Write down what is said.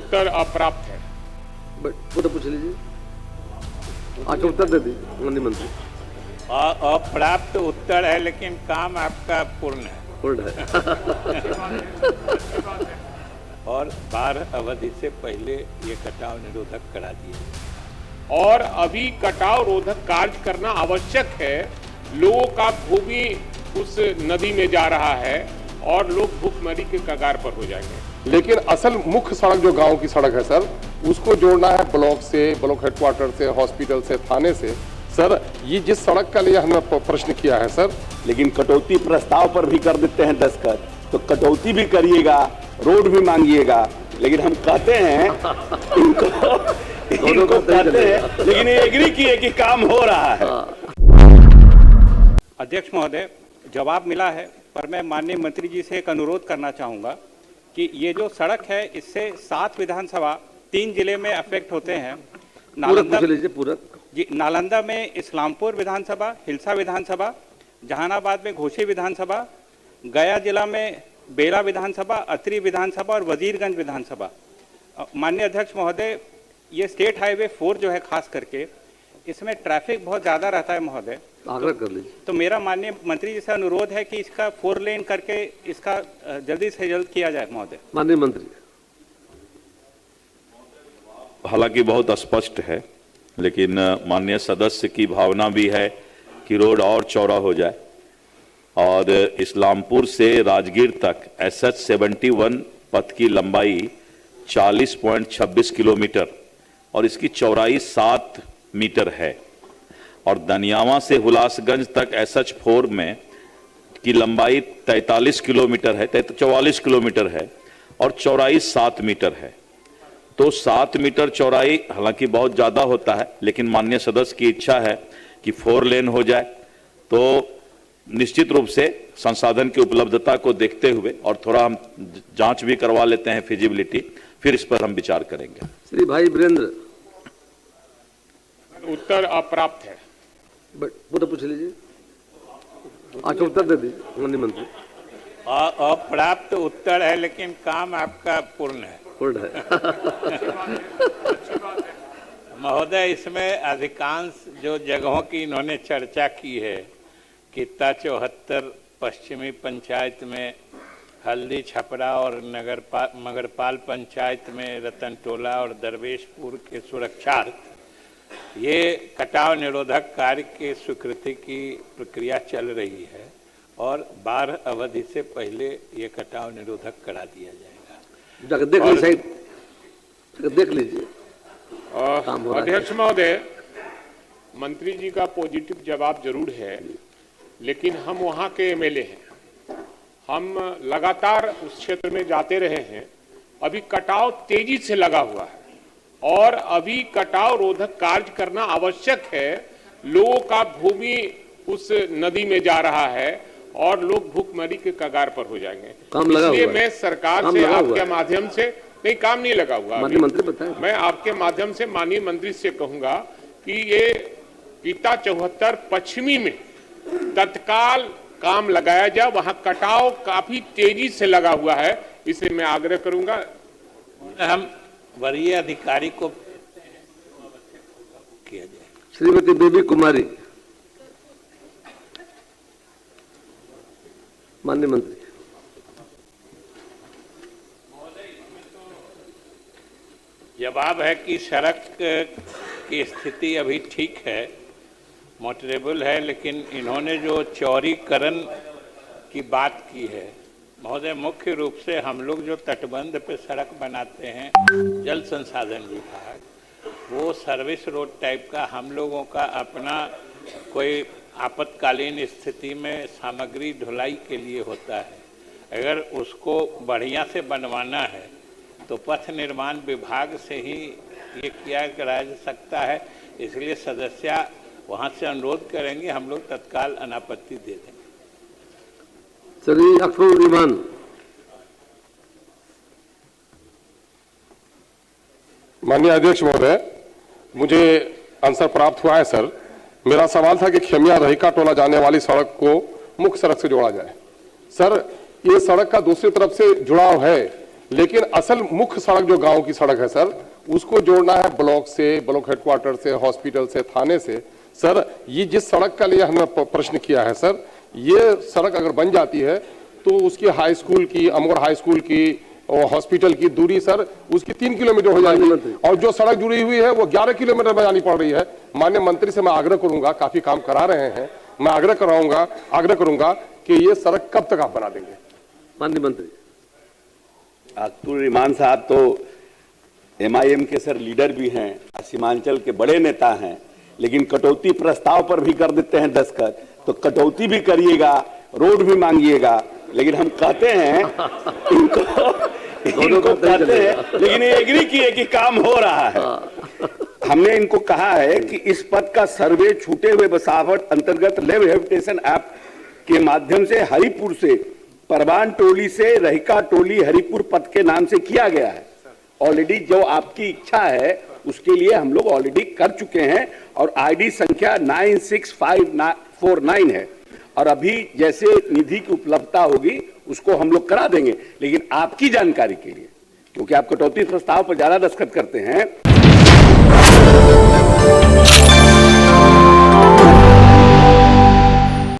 उत्तर अप्राप्त है। वो तो पूछ लीजिए, आके उत्तर दे दी मंत्री मंत्री। अप्राप्त उत्तर है, लेकिन काम आपका पूर्ण है। पूर्ण है। और बाढ़ अवधि से पहले ये कटाव निरोधक करा दिए और अभी कटाव रोधक कार्य करना आवश्यक है। लोगों का भूमि उस नदी में जा रहा है और लोग भूखमरी के कगार पर हो जाएंगे। लेकिन असल मुख्य सड़क जो गांव की सड़क है सर, उसको जोड़ना है ब्लॉक से, ब्लॉक हेडक्वार्टर से, हॉस्पिटल से, थाने से। सर ये जिस सड़क का लिए हमने प्रश्न किया है सर, लेकिन कटौती प्रस्ताव पर भी कर देते हैं दस्तखत, तो कटौती भी करिएगा, रोड भी मांगिएगा, लेकिन हम कहते हैं इनको कहते हैं, लेकिन ये एग्री किए कि काम हो रहा है। अध्यक्ष महोदय, जवाब मिला है, पर मैं माननीय मंत्री जी से एक अनुरोध करना चाहूँगा कि ये जो सड़क है इससे 7 विधानसभा 3 जिले में अफेक्ट होते हैं। नालंदा में इस्लामपुर विधानसभा, हिलसा विधानसभा, जहानाबाद में घोसी विधानसभा, गया जिला में बेला विधानसभा, अतरी विधानसभा और वजीरगंज विधानसभा। माननीय अध्यक्ष महोदय, ये स्टेट हाईवे 4 जो है खास करके, इसमें ट्रैफिक बहुत ज़्यादा रहता है महोदय। आग्रह कर लीजिए। तो मेरा माननीय मंत्री जी से अनुरोध है कि इसका 4 लेन करके इसका जल्दी से जल्द किया जाए महोदय। माननीय मंत्री। हालांकि बहुत स्पष्ट है, लेकिन माननीय सदस्य की भावना भी है कि रोड और चौड़ा हो जाए और इस्लामपुर से राजगीर तक SH 71 पथ की लंबाई 40.26 किलोमीटर और इसकी चौड़ाई 7 मीटर है और दनियावा से हुलासगंज तक SH 4 में की लंबाई 43 किलोमीटर है, 44 किलोमीटर है और चौड़ाई 7 मीटर है। तो 7 मीटर चौड़ाई हालांकि बहुत ज़्यादा होता है, लेकिन माननीय सदस्य की इच्छा है कि 4 लेन हो जाए, तो निश्चित रूप से संसाधन की उपलब्धता को देखते हुए और थोड़ा हम जांच भी करवा लेते हैं फिजिबिलिटी, फिर इस पर हम विचार करेंगे। श्री भाई वीरेंद्र। उत्तर अप्राप्त है। वो तो पूछ लीजिए, आके उत्तर दे दी मंत्री मंत्री। अप्राप्त उत्तर है, लेकिन काम आपका पूर्ण है। पूर्ण है। महोदय, इसमें अधिकांश जो जगहों की इन्होंने चर्चा की है, कित्ता 74 पश्चिमी पंचायत में, हल्दी छपरा और मगरपाल पंचायत में रतनटोला और दरवेशपुर के सुरक्षार्थ ये कटाव निरोधक कार्य की स्वीकृति की प्रक्रिया चल रही है और बाढ़ अवधि से पहले ये कटाव निरोधक करा दिया जाएगा। देख लीजिए। अध्यक्ष महोदय, मंत्री जी का पॉजिटिव जवाब जरूर है, लेकिन हम वहाँ के MLA हैं। हम लगातार उस क्षेत्र में जाते रहे हैं। अभी कटाव तेजी से लगा हुआ है और अभी कटाव रोधक कार्य करना आवश्यक है। लोगों का भूमि उस नदी में जा रहा है और लोग भूखमरी के कगार पर हो जाएंगे। इसलिए मैं सरकार से आपके माध्यम से, नहीं काम नहीं लगा हुआ, मैं आपके माध्यम से माननीय मंत्री से कहूंगा कि ये कित्ता 74 पश्चिमी में तत्काल काम लगाया जाए। वहां कटाव काफी तेजी से लगा हुआ है, इसे मैं आग्रह करूंगा। हम वरीय अधिकारी को किया जाए। श्रीमती बेबी कुमारी। माननीय मंत्री। जवाब है कि सड़क की स्थिति अभी ठीक है, मोटरेबल है, लेकिन इन्होंने जो चौड़ीकरण की बात की है महोदय, मुख्य रूप से हम लोग जो तटबंध पे सड़क बनाते हैं, जल संसाधन विभाग, वो सर्विस रोड टाइप का हम लोगों का अपना कोई आपातकालीन स्थिति में सामग्री ढुलाई के लिए होता है। अगर उसको बढ़िया से बनवाना है तो पथ निर्माण विभाग से ही ये किया कराया जा सकता है। इसलिए सदस्य वहाँ से अनुरोध करेंगे, हम लोग तत्काल अनापत्ति दे देंगे। श्री अकबरुद्दीन। माननीय अध्यक्ष महोदय, मुझे आंसर प्राप्त हुआ है सर। मेरा सवाल था कि खेमिया रहीका टोला जाने वाली सड़क को मुख्य सड़क से जोड़ा जाए। सर, ये सड़क का दूसरी तरफ से जुड़ाव है, लेकिन असल मुख्य सड़क जो गांव की सड़क है सर, उसको जोड़ना है ब्लॉक से, ब्लॉक हेडक्वार्टर से, हॉस्पिटल से, थाने से। सर ये जिस सड़क का लिए हमने प्रश्न किया है सर, ये सड़क अगर बन जाती है तो उसकी हाई स्कूल की, अमोर हाई स्कूल की और हॉस्पिटल की दूरी सर उसकी 3 किलोमीटर हो जाएगी, और जो सड़क जुड़ी हुई है वो 11 किलोमीटर में जानी पड़ रही है। माननीय मंत्री से मैं आग्रह करूंगा, काफी काम करा रहे हैं, मैं आग्रह करूंगा कि ये सड़क कब तक आप बना देंगे? माननीय मंत्री। अब्दुल रहमान साहब तो MIM के सर लीडर भी हैं, सीमांचल के बड़े नेता हैं, लेकिन कटौती प्रस्ताव पर भी कर देते हैं दस्तखत। तो कटौती भी करिएगा, रोड भी मांगिएगा, लेकिन हम कहते हैं इनको कहते हैं, लेकिन ये एग्री किए कि काम हो रहा है। हमने इनको कहा है कि इस पथ का सर्वे छूटे हुए बसावट अंतर्गत लेव हेबिटेशन ऐप के माध्यम से हरिपुर से परवान टोली से रहिका टोली हरिपुर पथ के नाम से किया गया है। ऑलरेडी जो आपकी इच्छा है उसके लिए हम लोग ऑलरेडी कर चुके हैं, और ID संख्या 96549 है, और अभी जैसे निधि की उपलब्धता होगी उसको हम लोग करा देंगे। लेकिन आपकी जानकारी के लिए, क्योंकि आप कटौती प्रस्ताव पर ज्यादा दस्तखत करते हैं,